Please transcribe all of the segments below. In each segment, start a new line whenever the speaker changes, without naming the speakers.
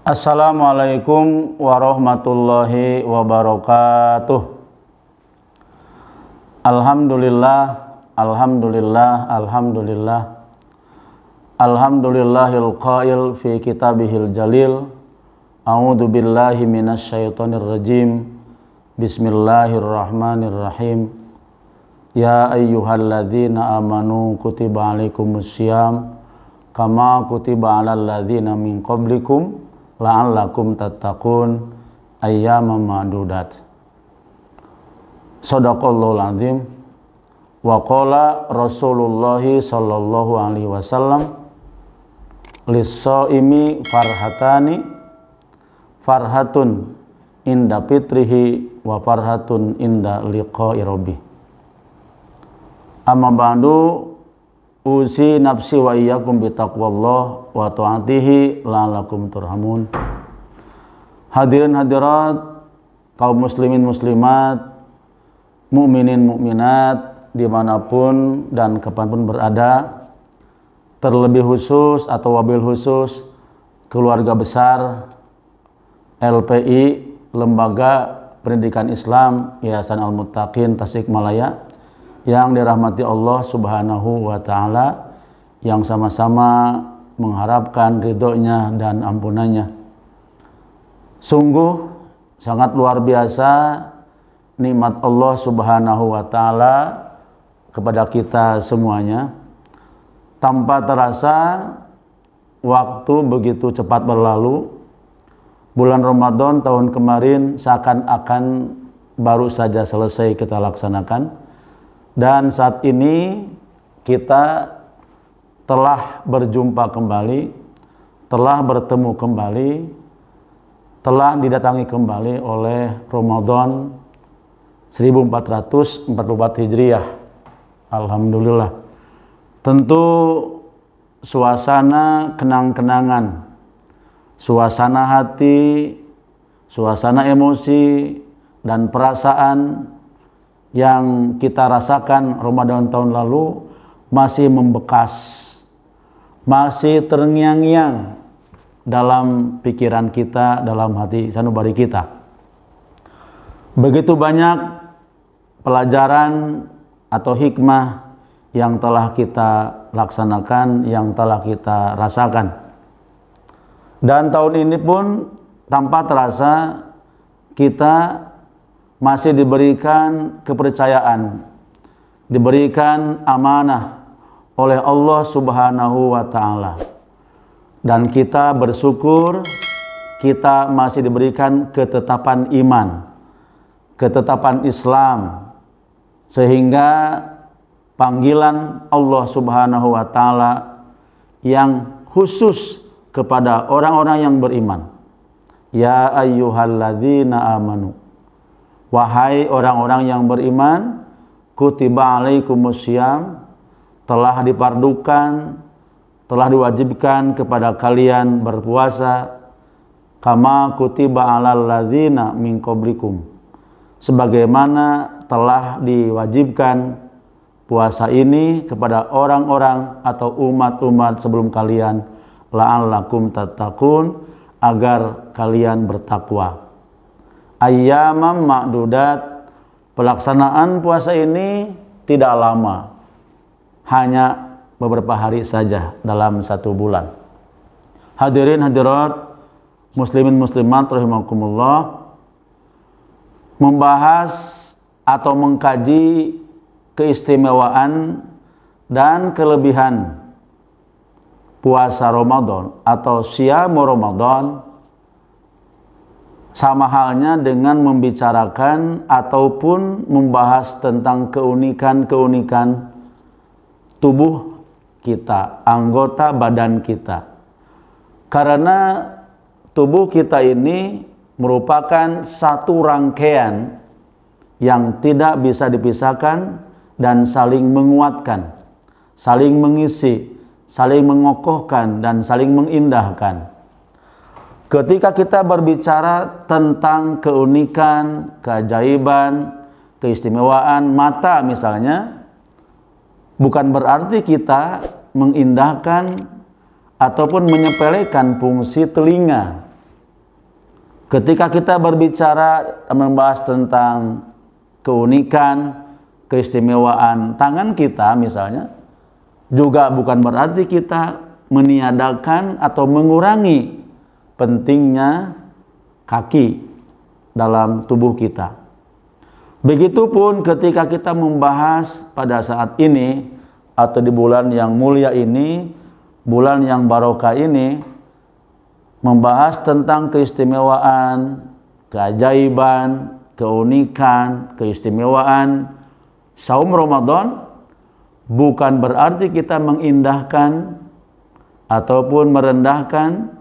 Assalamualaikum warahmatullahi wabarakatuh. Alhamdulillah, alhamdulillah, alhamdulillah. Alhamdulillahil qail fi kitabihil jalil. A'udzu billahi minasy syaithanir rajim. Bismillahirrahmanirrahim. Ya ayyuhalladzina amanu kutiba alaikumussyam kama kutiba alal ladzina min qablikum la'allakum tattaqun ayyaman ma'dudat. Shadaqallahul azim. Wa qala Rasulullah sallallahu alaihi wasallam lis-shaimi farhatun inda fitrihi wa farhatun inda liqa'i rabbih. Amma ba'du, usi nafsi wa iyyakum bitaqwallah wa ta'atihi la'allakum turhamun. Hadirin hadirat, kaum muslimin muslimat, mukminin mukminat dimanapun dan kapanpun berada, terlebih khusus atau wabil khusus keluarga besar LPI, Lembaga Pendidikan Islam Yayasan Al-Muttaqin Tasikmalaya, yang dirahmati Allah Subhanahu wa Ta'ala, yang sama-sama mengharapkan ridhonya dan ampunannya. Sungguh sangat luar biasa nikmat Allah Subhanahu wa Ta'ala kepada kita semuanya. Tanpa terasa waktu begitu cepat berlalu. Bulan Ramadan tahun kemarin seakan-akan baru saja selesai kita laksanakan. Dan saat ini kita telah berjumpa kembali, telah bertemu kembali, telah didatangi kembali oleh Ramadan 1444 Hijriah. Alhamdulillah. Tentu suasana kenang-kenangan, suasana hati, suasana emosi dan perasaan yang kita rasakan Ramadan tahun lalu masih membekas, masih terngiang-ngiang dalam pikiran kita, dalam hati sanubari kita. Begitu banyak pelajaran atau hikmah yang telah kita laksanakan, yang telah kita rasakan. Dan tahun ini pun tanpa terasa kita masih diberikan kepercayaan, diberikan amanah oleh Allah Subhanahu wa Ta'ala. Dan kita bersyukur kita masih diberikan ketetapan iman, ketetapan Islam, sehingga panggilan Allah Subhanahu wa Ta'ala yang khusus kepada orang-orang yang beriman. Ya ayyuhalladzina amanu, wahai orang-orang yang beriman, kutiba alaikumussyam, telah dipardukan, telah diwajibkan kepada kalian berpuasa, kama kutiba alal ladzina min qablikum, sebagaimana telah diwajibkan puasa ini kepada orang-orang atau umat-umat sebelum kalian, la'allakum tattaqun, agar kalian bertakwa. Ayyamam ma'dudat, pelaksanaan puasa ini tidak lama, hanya beberapa hari saja dalam satu bulan. Hadirin hadirat, muslimin muslimat rahimakumullah, membahas atau mengkaji keistimewaan dan kelebihan puasa Ramadan atau Siyam Ramadan sama halnya dengan membicarakan ataupun membahas tentang keunikan-keunikan tubuh kita, anggota badan kita. Karena tubuh kita ini merupakan satu rangkaian yang tidak bisa dipisahkan dan saling menguatkan, saling mengisi, saling mengokohkan dan saling mengindahkan. Ketika kita berbicara tentang keunikan, keajaiban, keistimewaan mata misalnya, bukan berarti kita mengindahkan ataupun menyepelekan fungsi telinga, Ketika kita berbicara membahas tentang keunikan, keistimewaan tangan kita misalnya, juga bukan berarti kita meniadakan atau mengurangi pentingnya kaki dalam tubuh kita. Begitupun ketika kita membahas pada saat ini atau di bulan yang mulia ini, bulan yang barokah ini, membahas tentang keistimewaan, keajaiban, keunikan, keistimewaan saum Ramadan, bukan berarti kita mengindahkan ataupun merendahkan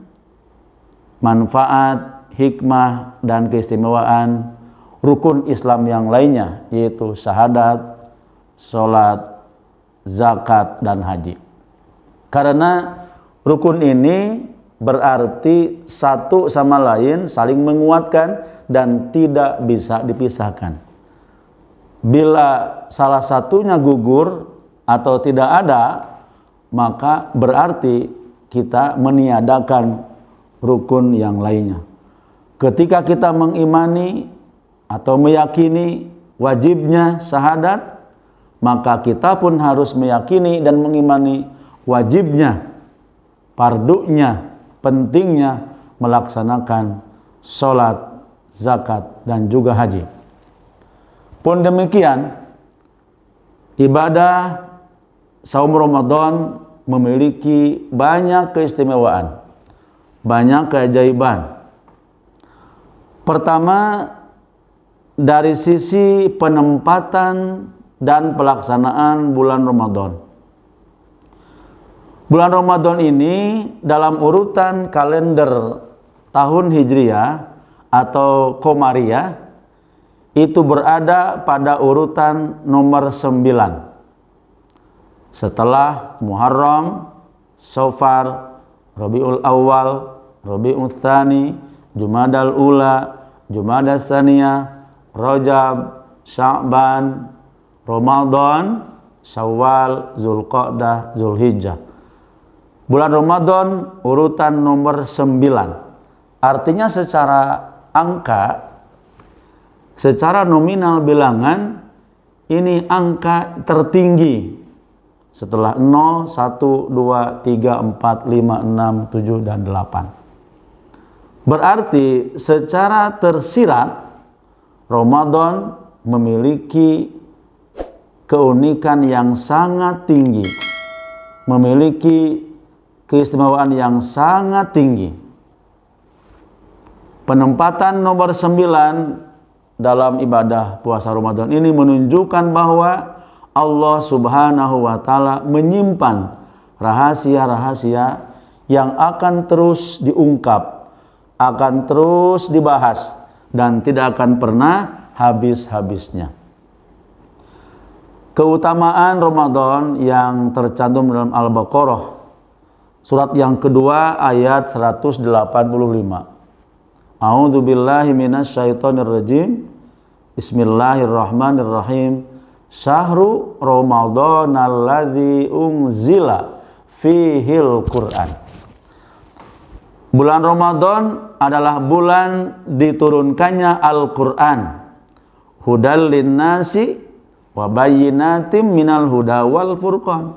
manfaat, hikmah, dan keistimewaan rukun Islam yang lainnya, yaitu syahadat, sholat, zakat, dan haji. Karena rukun ini berarti satu sama lain saling menguatkan dan tidak bisa dipisahkan. Bila salah satunya gugur atau tidak ada, maka berarti kita meniadakan rukun yang lainnya. Ketika kita mengimani atau meyakini wajibnya syahadat, maka kita pun harus meyakini dan mengimani wajibnya, fardunya, pentingnya melaksanakan sholat, zakat, dan juga haji. Pun demikian, ibadah saum Ramadan memiliki banyak keistimewaan, banyak keajaiban. Pertama, dari sisi penempatan dan pelaksanaan bulan Ramadan. Bulan Ramadan ini dalam urutan kalender tahun Hijriah atau Qamariyah itu berada pada urutan nomor 9. Setelah Muharram, Safar, Rabiul Awal, Rabiul Tsani, Jumadal Ula, Jumadah Tsaniyah, Rajab, Sya'ban, Ramadan, Syawal, Zulqa'dah, Zulhijjah. Bulan Ramadan urutan nomor 9. Artinya secara angka, secara nominal bilangan, ini angka tertinggi setelah 0, 1, 2, 3, 4, 5, 6, 7, dan 8. Berarti secara tersirat Ramadan memiliki keunikan yang sangat tinggi, memiliki keistimewaan yang sangat tinggi. Penempatan nomor 9 dalam ibadah puasa Ramadan ini menunjukkan bahwa Allah Subhanahu wa Ta'ala menyimpan rahasia-rahasia yang akan terus diungkap, akan terus dibahas, dan tidak akan pernah habis-habisnya. Keutamaan Ramadan yang tercantum dalam Al-Baqarah, surat yang kedua ayat 185. A'udzu billahi minasyaitonir rajim. Bismillahirrahmanirrahim. Syahru Ramadhanal ladzi unzila fihil Qur'an. Bulan Ramadan adalah bulan diturunkannya Al-Qur'an. Hudal linnasi wa bayyinatim minal huda wal furqan.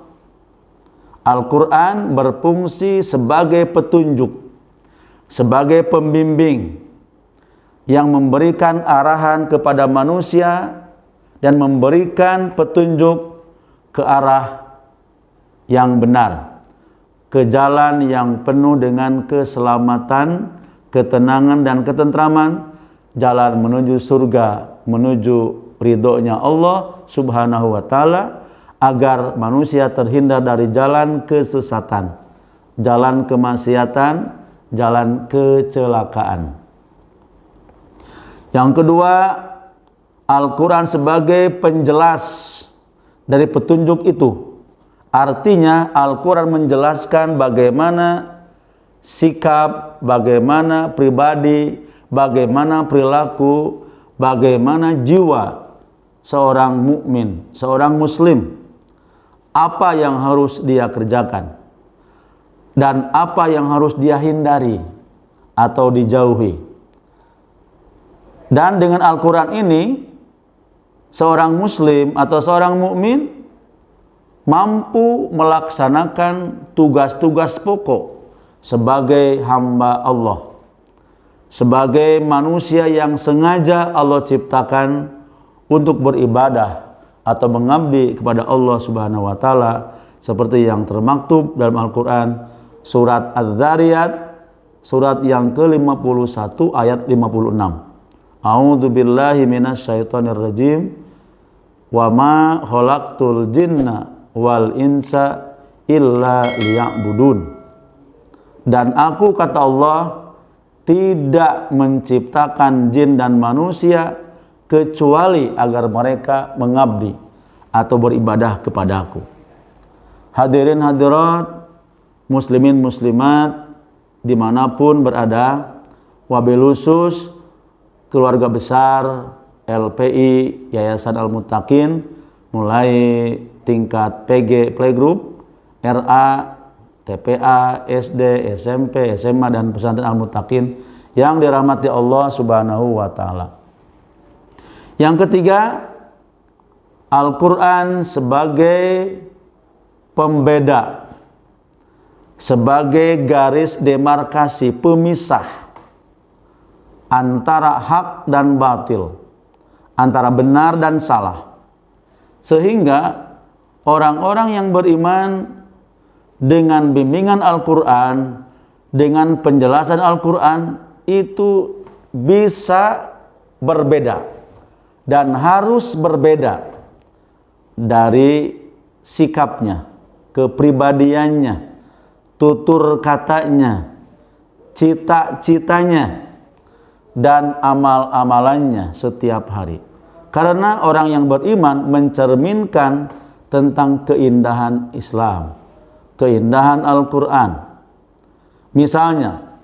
Al-Qur'an berfungsi sebagai petunjuk, sebagai pembimbing yang memberikan arahan kepada manusia dan memberikan petunjuk ke arah yang benar, ke jalan yang penuh dengan keselamatan, ketenangan, dan ketentraman, jalan menuju surga, menuju ridhonya Allah Subhanahu wa Ta'ala, agar manusia terhindar dari jalan kesesatan, jalan kemaksiatan, jalan kecelakaan. Yang kedua, Al-Quran sebagai penjelas dari petunjuk itu. Artinya Al-Quran menjelaskan bagaimana sikap, bagaimana pribadi, bagaimana perilaku, bagaimana jiwa seorang mukmin, seorang muslim, apa yang harus dia kerjakan dan apa yang harus dia hindari atau dijauhi. Dan dengan Al-Quran ini, seorang muslim atau seorang mukmin mampu melaksanakan tugas-tugas pokok sebagai hamba Allah, sebagai manusia yang sengaja Allah ciptakan untuk beribadah atau mengabdi kepada Allah Subhanahu wa taala, seperti yang termaktub dalam Al-Quran surat Az-Zariyat surat yang ke-51 ayat 56. A'udzu billahi minasyaitonir rajim. Wa ma khalaqtul jinna wal insa illa liya'budun. Dan aku, kata Allah, tidak menciptakan jin dan manusia kecuali agar mereka mengabdi atau beribadah kepadaku. Hadirin hadirat, muslimin muslimat dimanapun berada, wabil khusus keluarga besar LPI Yayasan Al-Muttaqin, mulai tingkat PG Playgroup, RA, TPA, SD, SMP, SMA, dan pesantren Al-Muttaqin yang dirahmati Allah Subhanahu wa taala. Yang ketiga, Al-Quran sebagai pembeda, sebagai garis demarkasi pemisah antara hak dan batil, antara benar dan salah, sehingga orang-orang yang beriman dengan bimbingan Al-Quran, dengan penjelasan Al-Quran itu bisa berbeda dan harus berbeda dari sikapnya, kepribadiannya, tutur katanya, cita-citanya, dan amal-amalannya setiap hari. Karena orang yang beriman mencerminkan tentang keindahan Islam, keindahan Al-Quran. Misalnya,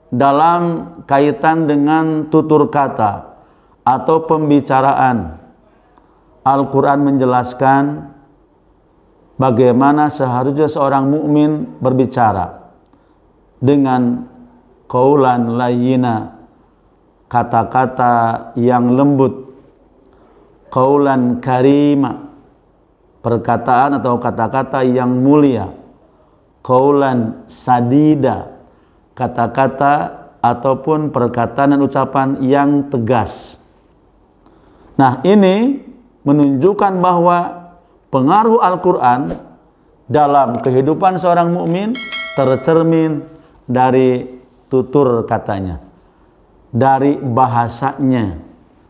dalam kaitan dengan tutur kata atau pembicaraan, Al-Quran menjelaskan bagaimana seharusnya seorang mukmin berbicara dengan qaulan layyina, kata-kata yang lembut, qaulan karima, perkataan atau kata-kata yang mulia, qaulan sadida, kata-kata ataupun perkataan dan ucapan yang tegas. Nah, ini menunjukkan bahwa pengaruh Al-Quran dalam kehidupan seorang mukmin tercermin dari tutur katanya, dari bahasanya,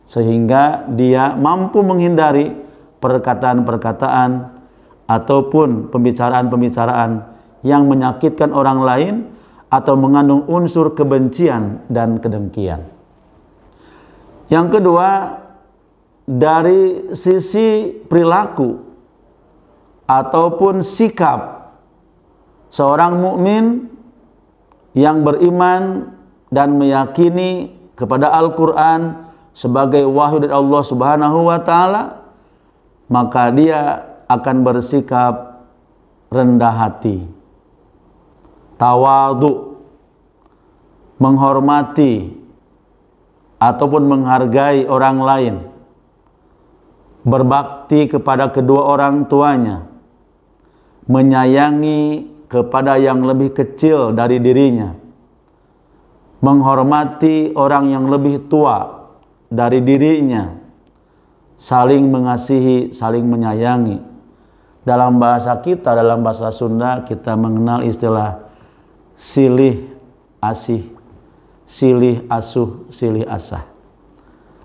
sehingga dia mampu menghindari perkataan-perkataan ataupun pembicaraan-pembicaraan yang menyakitkan orang lain atau mengandung unsur kebencian dan kedengkian. Yang kedua, dari sisi perilaku ataupun sikap seorang mukmin yang beriman dan meyakini kepada Al-Quran sebagai wahyu dari Allah Subhanahu wa taala, maka dia akan bersikap rendah hati, tawadhu, menghormati ataupun menghargai orang lain, berbakti kepada kedua orang tuanya, menyayangi kepada yang lebih kecil dari dirinya, menghormati orang yang lebih tua dari dirinya, saling mengasihi, saling menyayangi. Dalam bahasa kita, dalam bahasa Sunda, kita mengenal istilah silih asih, silih asuh, silih asah.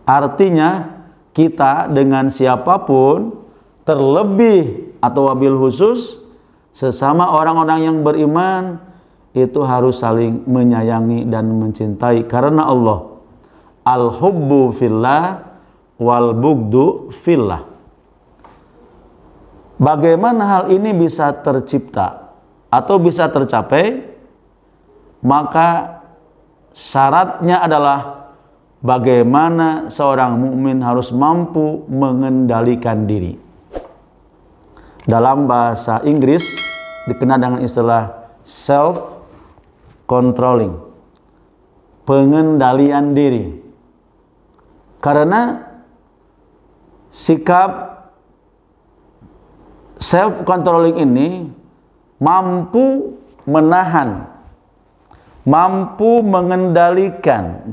Artinya kita dengan siapapun, terlebih atau wabil khusus sesama orang-orang yang beriman, itu harus saling menyayangi dan mencintai karena Allah. Al-hubbu fillah wal bugdu fillah. Bagaimana hal ini bisa tercipta atau bisa tercapai? Maka syaratnya adalah bagaimana seorang mukmin harus mampu mengendalikan diri. Dalam bahasa Inggris dikenal dengan istilah self-controlling, pengendalian diri. Karena sikap self controlling ini mampu menahan, mampu mengendalikan.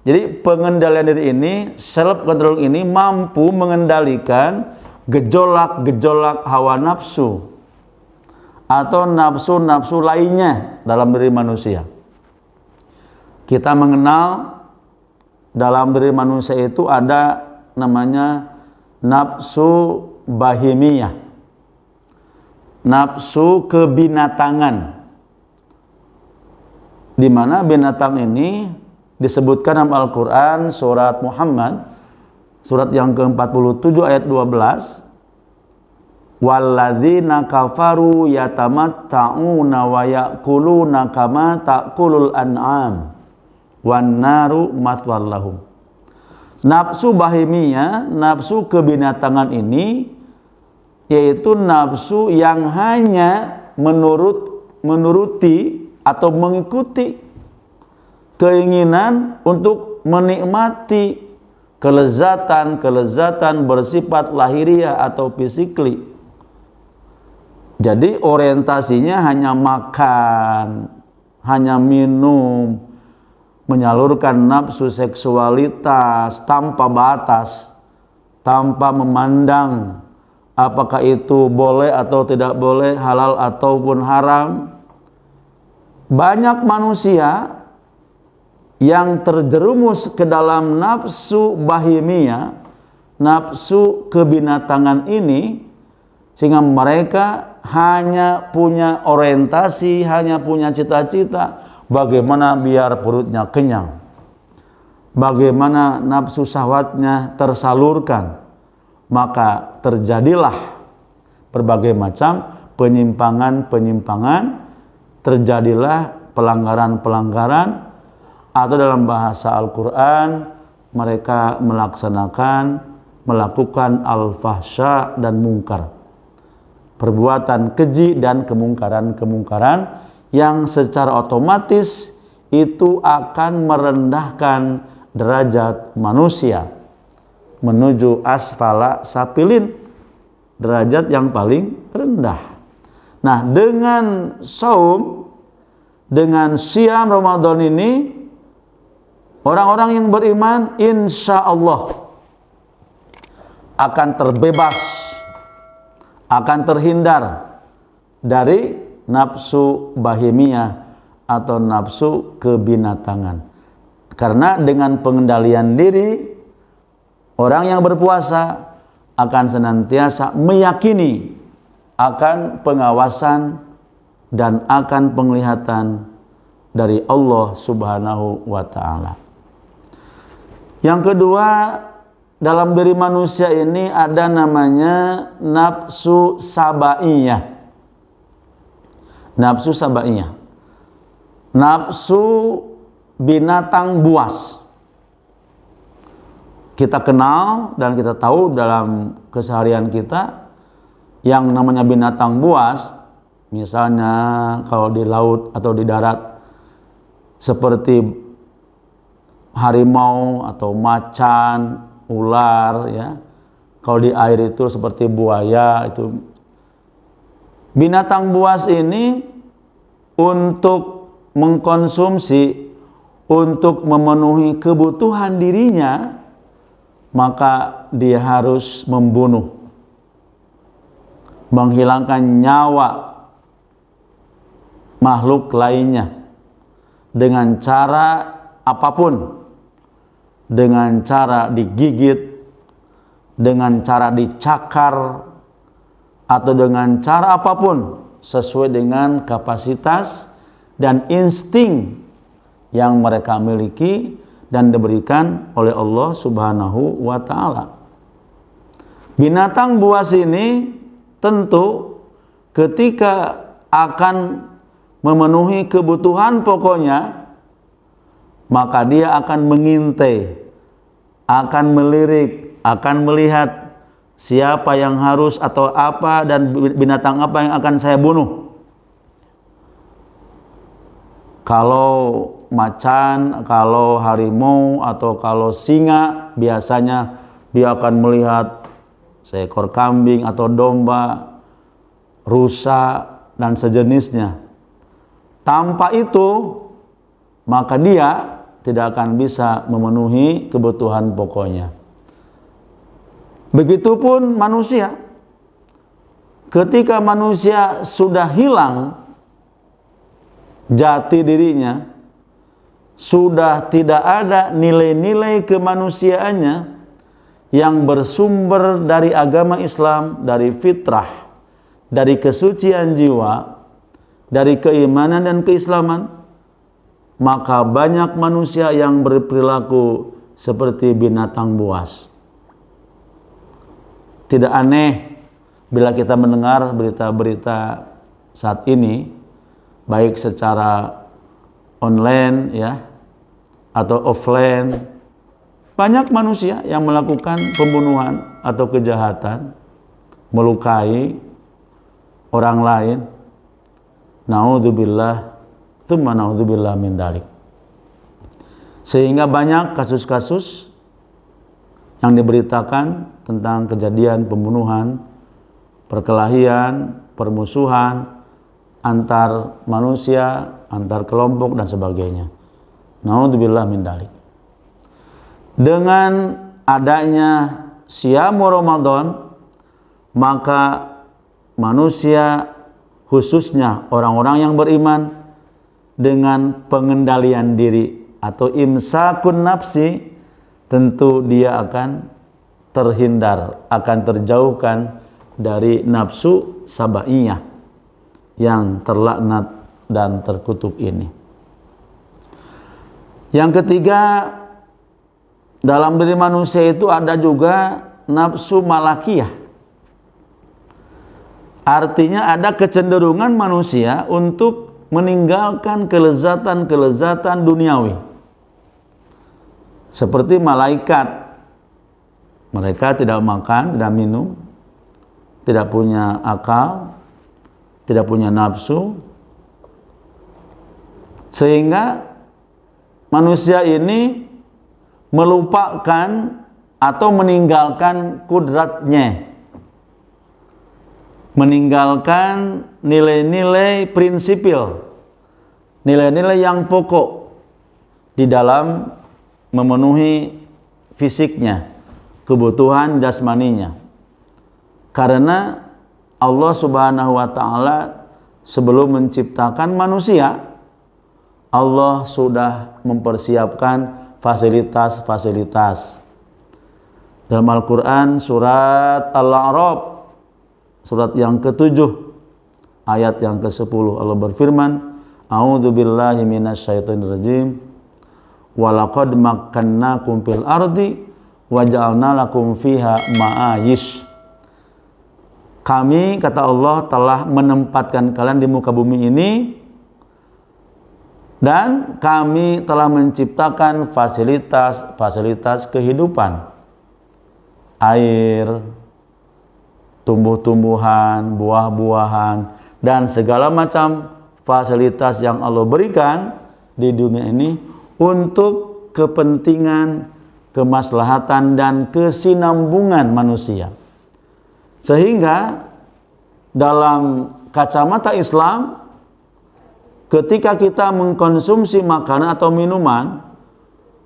Jadi pengendalian diri ini, self control ini mampu mengendalikan gejolak-gejolak hawa nafsu atau nafsu-nafsu lainnya dalam diri manusia. Kita mengenal dalam diri manusia itu ada namanya nafsu bahimiyah, nafsu kebinatangan, di mana binatang ini disebutkan dalam Al-Quran surat Muhammad, surat yang ke-47 ayat 12, walladzina kafaru yatamatta'una wa ya'kuluna kama ta'kulul an'am wan naru mathwal lahum. Nafsu bahimiyah, nafsu kebinatangan ini yaitu nafsu yang hanya menuruti atau mengikuti keinginan untuk menikmati kelezatan bersifat lahiriah atau fisikli. Jadi orientasinya hanya makan, hanya minum, menyalurkan nafsu seksualitas tanpa batas, tanpa memandang apakah itu boleh atau tidak boleh, halal ataupun haram. Banyak manusia yang terjerumus ke dalam nafsu bahimiyah, nafsu kebinatangan ini, sehingga mereka hanya punya orientasi, hanya punya cita-cita bagaimana biar perutnya kenyang, bagaimana nafsu syahwatnya tersalurkan. Maka terjadilah berbagai macam penyimpangan-penyimpangan, terjadilah pelanggaran-pelanggaran, atau dalam bahasa Al-Quran mereka melakukan al-fahsya dan mungkar, perbuatan keji dan kemungkaran-kemungkaran yang secara otomatis itu akan merendahkan derajat manusia menuju asfala sapilin, derajat yang paling rendah. Nah, dengan saum, dengan siam Ramadan ini, orang-orang yang beriman insya Allah akan terbebas, akan terhindar dari nafsu bahimiyah atau nafsu kebinatangan. Karena dengan pengendalian diri, orang yang berpuasa akan senantiasa meyakini akan pengawasan dan akan penglihatan dari Allah Subhanahu wa ta'ala. Yang kedua, dalam diri manusia ini ada namanya nafsu sabaiyah. Nafsu sabaiyah, nafsu binatang buas. Kita kenal dan kita tahu dalam keseharian kita yang namanya binatang buas, misalnya kalau di laut atau di darat seperti harimau atau macan, ular, ya. Kalau di air itu seperti buaya. Itu binatang buas ini untuk mengkonsumsi, untuk memenuhi kebutuhan dirinya, maka dia harus membunuh, menghilangkan nyawa makhluk lainnya dengan cara apapun, dengan cara digigit, dengan cara dicakar, atau dengan cara apapun sesuai dengan kapasitas dan insting yang mereka miliki dan diberikan oleh Allah Subhanahu wa ta'ala. Binatang buas ini tentu ketika akan memenuhi kebutuhan pokoknya, maka dia akan mengintai, akan melirik, akan melihat siapa yang harus atau apa dan binatang apa yang akan saya bunuh. Kalau macan, kalau harimau, atau kalau singa, biasanya dia akan melihat seekor kambing atau domba, rusa, dan sejenisnya. Tanpa itu, maka dia tidak akan bisa memenuhi kebutuhan pokoknya. Begitupun manusia. Ketika manusia sudah hilang jati dirinya, sudah tidak ada nilai-nilai kemanusiaannya yang bersumber dari agama Islam, dari fitrah, dari kesucian jiwa, dari keimanan dan keislaman, maka banyak manusia yang berperilaku seperti binatang buas. Tidak aneh bila kita mendengar berita-berita saat ini, baik secara online ya atau offline, banyak manusia yang melakukan pembunuhan atau kejahatan, melukai orang lain. Naudzubillah, tsumma naudzubillah min dzalik. Sehingga banyak kasus-kasus yang diberitakan tentang kejadian pembunuhan, perkelahian, permusuhan antar manusia, antar kelompok dan sebagainya. Naudzubillah min dzalik. Dengan adanya siamu Ramadan, maka manusia, khususnya orang-orang yang beriman, dengan pengendalian diri atau imsakun nafsi, tentu dia akan terhindar, akan terjauhkan dari nafsu sabaiyah yang terlaknat dan terkutuk ini. Yang ketiga, dalam diri manusia itu ada juga nafsu malakiyah. Artinya ada kecenderungan manusia untuk meninggalkan kelezatan-kelezatan duniawi. Seperti malaikat, mereka tidak makan, tidak minum, tidak punya akal, tidak punya nafsu, sehingga manusia ini melupakan atau meninggalkan kudratnya, meninggalkan nilai-nilai prinsipil, nilai-nilai yang pokok di dalam memenuhi fisiknya, kebutuhan jasmaninya. Karena Allah Subhanahu wa ta'ala sebelum menciptakan manusia, Allah sudah mempersiapkan fasilitas-fasilitas. Dalam Al-Quran surat Al-A'raf, surat yang ke-7, ayat yang ke-10, Allah berfirman, A'udzu billahi minasyaitonir rajim, walaqad makkannakum fil ardi waja'alna lakum fiha ma'ayish. Kami, kata Allah, telah menempatkan kalian di muka bumi ini, dan kami telah menciptakan fasilitas-fasilitas kehidupan. Air, tumbuh-tumbuhan, buah-buahan, dan segala macam fasilitas yang Allah berikan di dunia ini untuk kepentingan, kemaslahatan, dan kesinambungan manusia. Sehingga dalam kacamata Islam, ketika kita mengkonsumsi makanan atau minuman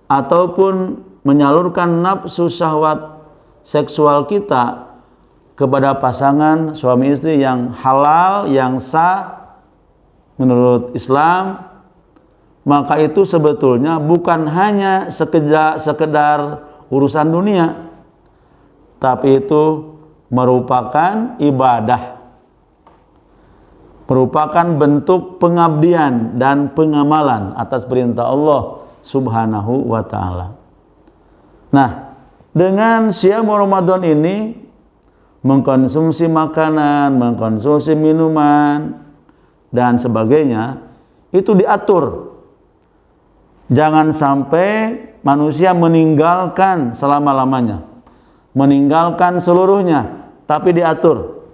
ataupun menyalurkan nafsu syahwat seksual kita kepada pasangan suami istri yang halal, yang sah menurut Islam, maka itu sebetulnya bukan hanya sekedar urusan dunia, tapi itu merupakan ibadah, merupakan bentuk pengabdian dan pengamalan atas perintah Allah Subhanahu wa ta'ala. Nah, dengan siam Ramadan ini, mengkonsumsi makanan, mengkonsumsi minuman, dan sebagainya, itu diatur. Jangan sampai manusia meninggalkan selama-lamanya, meninggalkan seluruhnya, tapi diatur.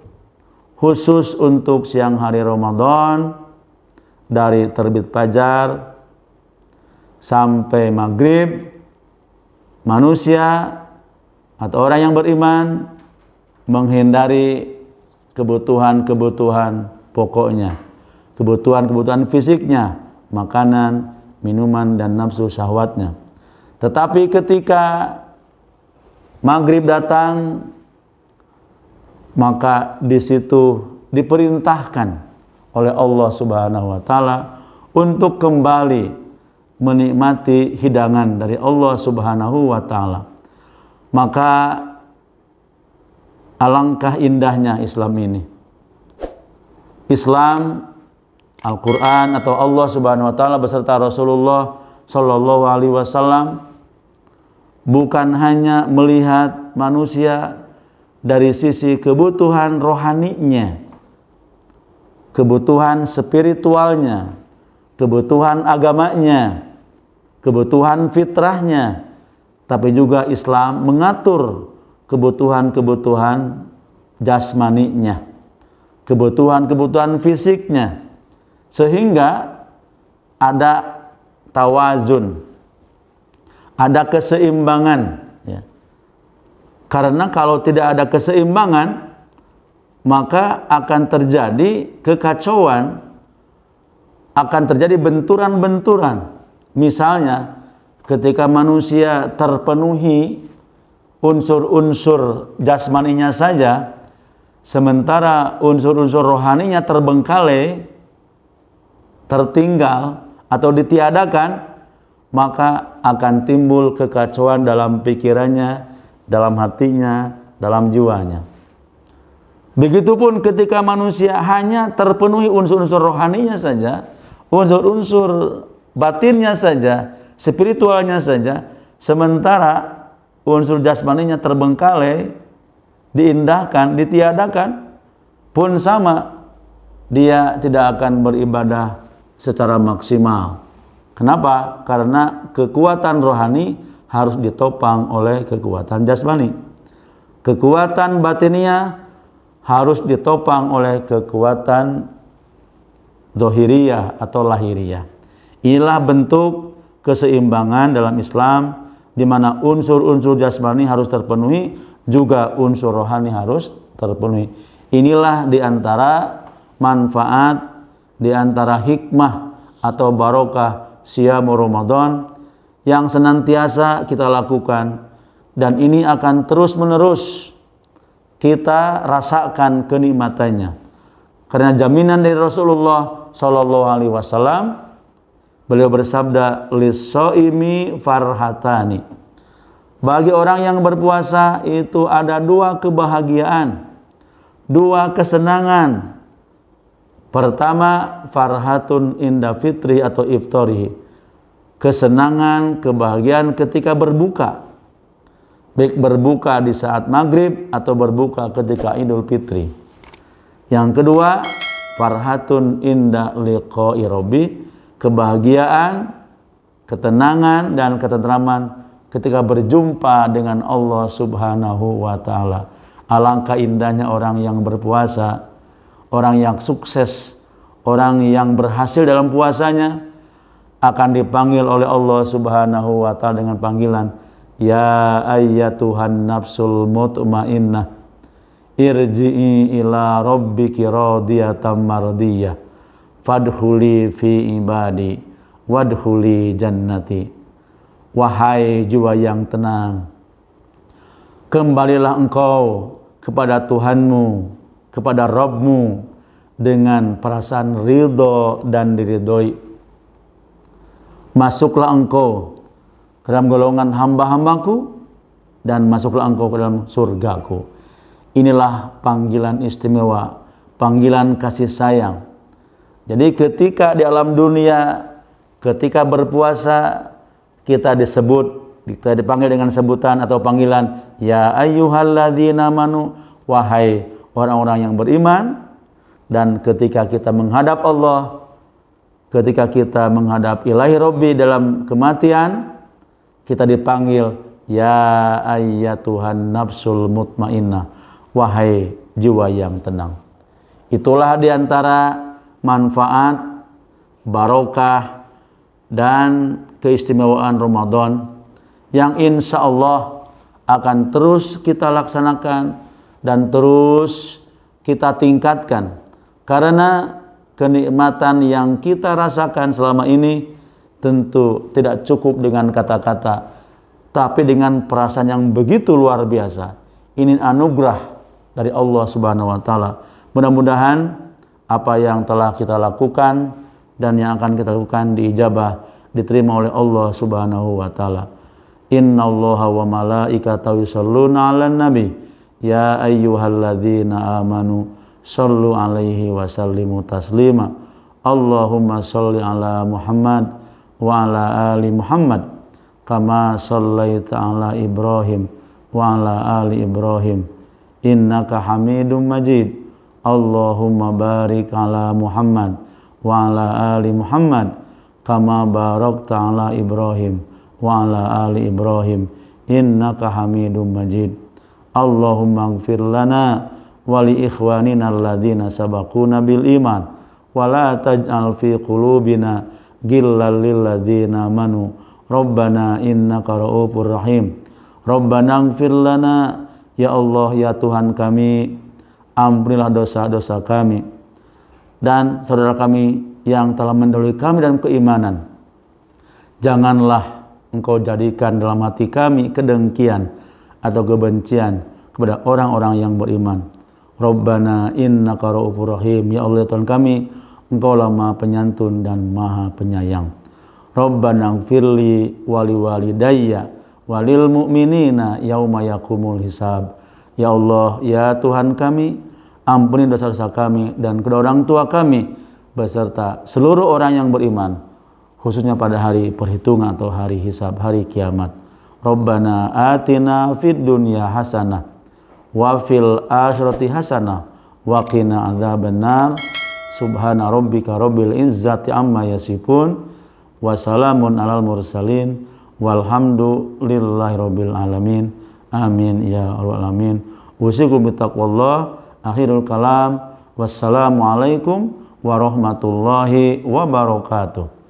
Khusus untuk siang hari Ramadan, dari terbit fajar sampai maghrib manusia atau orang yang beriman menghindari kebutuhan-kebutuhan pokoknya, kebutuhan-kebutuhan fisiknya, makanan, minuman, dan nafsu syahwatnya. Tetapi ketika maghrib datang, maka di situ diperintahkan oleh Allah Subhanahu wa taala untuk kembali menikmati hidangan dari Allah Subhanahu wa taala. Maka alangkah indahnya Islam ini. Islam, Al-Quran atau Allah Subhanahu wa taala beserta Rasulullah Shallallahu alaihi wasallam bukan hanya melihat manusia dari sisi kebutuhan rohaninya, kebutuhan spiritualnya, kebutuhan agamanya, kebutuhan fitrahnya, tapi juga Islam mengatur kebutuhan-kebutuhan jasmaninya, kebutuhan-kebutuhan fisiknya, sehingga ada tawazun, ada keseimbangan, ya. Karena kalau tidak ada keseimbangan, maka akan terjadi kekacauan, akan terjadi benturan-benturan. Misalnya ketika manusia terpenuhi unsur-unsur jasmaninya saja, sementara unsur-unsur rohaninya terbengkalai, tertinggal atau ditiadakan, maka akan timbul kekacauan dalam pikirannya, dalam hatinya, dalam jiwanya. Begitupun ketika manusia hanya terpenuhi unsur-unsur rohaninya saja, unsur-unsur batinnya saja, spiritualnya saja, sementara unsur jasmaninya terbengkalai, diindahkan, ditiadakan, pun sama, dia tidak akan beribadah secara maksimal. Kenapa? Karena kekuatan rohani harus ditopang oleh kekuatan jasmani. Kekuatan batiniah harus ditopang oleh kekuatan dohiriyah atau lahiriyah. Inilah bentuk keseimbangan dalam Islam, di mana unsur-unsur jasmani harus terpenuhi, juga unsur rohani harus terpenuhi. Inilah diantara manfaat, diantara hikmah atau barokah Siyam Ramadan yang senantiasa kita lakukan, dan ini akan terus-menerus kita rasakan kenikmatannya. Karena jaminan dari Rasulullah Shallallahu alaihi wasallam, beliau bersabda, lis-shaimi farhatani. Bagi orang yang berpuasa itu ada dua kebahagiaan, dua kesenangan. Pertama, farhatun inda fitri atau iftarihi. Kesenangan, kebahagiaan ketika berbuka. Baik berbuka di saat maghrib atau berbuka ketika Idul Fitri. Yang kedua, farhatun inda liqa'i rabbi. Kebahagiaan, ketenangan dan ketentraman ketika berjumpa dengan Allah Subhanahu wa taala. Alangkah indahnya orang yang berpuasa, orang yang sukses, orang yang berhasil dalam puasanya akan dipanggil oleh Allah Subhanahu wa taala dengan panggilan, ya ayyatuhan nafsul mutmainnah irji'i ila rabbiki radiyatan mardiyah fadkhuli fi ibadi wadkhuli jannati. Wahai jiwa yang tenang, kembalilah engkau kepada Tuhanmu, kepada Rabbmu dengan perasaan ridho dan diridhoi. Masuklah engkau ke dalam golongan hamba-hambaku dan masuklah engkau ke dalam surgaku. Inilah panggilan istimewa, panggilan kasih sayang. Jadi ketika di alam dunia, ketika berpuasa, kita dipanggil dengan sebutan atau panggilan, ya ayyuhalladzina amanu, wahai orang-orang yang beriman. Dan ketika kita menghadap Allah, ketika kita menghadap ilahi Rabbi dalam kematian, kita dipanggil, ya ayyatuhan nafsul mutmainnah, wahai jiwa yang tenang. Itulah diantara manfaat, barokah dan keistimewaan Ramadan yang insya Allah akan terus kita laksanakan dan terus kita tingkatkan, karena kenikmatan yang kita rasakan selama ini tentu tidak cukup dengan kata-kata, tapi dengan perasaan yang begitu luar biasa. Ini anugerah dari Allah Subhanahu wa taala. Mudah-mudahan apa yang telah kita lakukan dan yang akan kita lakukan diijabah, diterima oleh Allah Subhanahu wa taala. Innallaha wa malaikatahu yusholluna 'alan nabi ya ayyuhalladzina amanu shallu 'alaihi wa sallimu taslima. Allahumma shalli 'ala Muhammad wa 'ala ali Muhammad kama shallaita 'ala Ibrahim wa 'ala ali Ibrahim innaka Hamidum Majid. Allahumma barik 'ala Muhammad wa 'ala ali Muhammad kama barakta 'ala Ibrahim wa 'ala ali Ibrahim innaka Hamidum Majid. Allahumma ighfir lana wa li ikhwanina alladzina sabaquna bil iman wa la taj'al fi qulubina ghillan lil ladzina amanu rabbana innaka ra'ufur rahim. Rabbana ighfir lana, ya Allah ya Tuhan kami, ampunilah dosa-dosa kami dan saudara kami yang telah mendahului kami dalam keimanan. Janganlah Engkau jadikan dalam hati kami kedengkian atau kebencian kepada orang-orang yang beriman. Rabbana innaka ra'ufur rahim, ya Allah ya Tuhan kami, Engkaulah Maha Penyantun dan Maha Penyayang. Rabbana ighfirli wa liwalidayya walil mu'minina yauma yaqumul hisab. Ya Allah ya Tuhan kami, ampuni dosa-dosa kami dan kedua orang tua kami beserta seluruh orang yang beriman, khususnya pada hari perhitungan atau hari hisab, hari kiamat. Rabbana atina fid dunya hasanah wa fil akhirati hasanah wa qina adzabannar. Subhana rabbika rabbil izzati amma yasifun wa salamun alal mursalin walhamdulillahi rabbil alamin. Amin ya rabbal alamin. Usikum bittaqwallah. Akhirul kalam. Wassalamualaikum warahmatullahi wabarakatuh.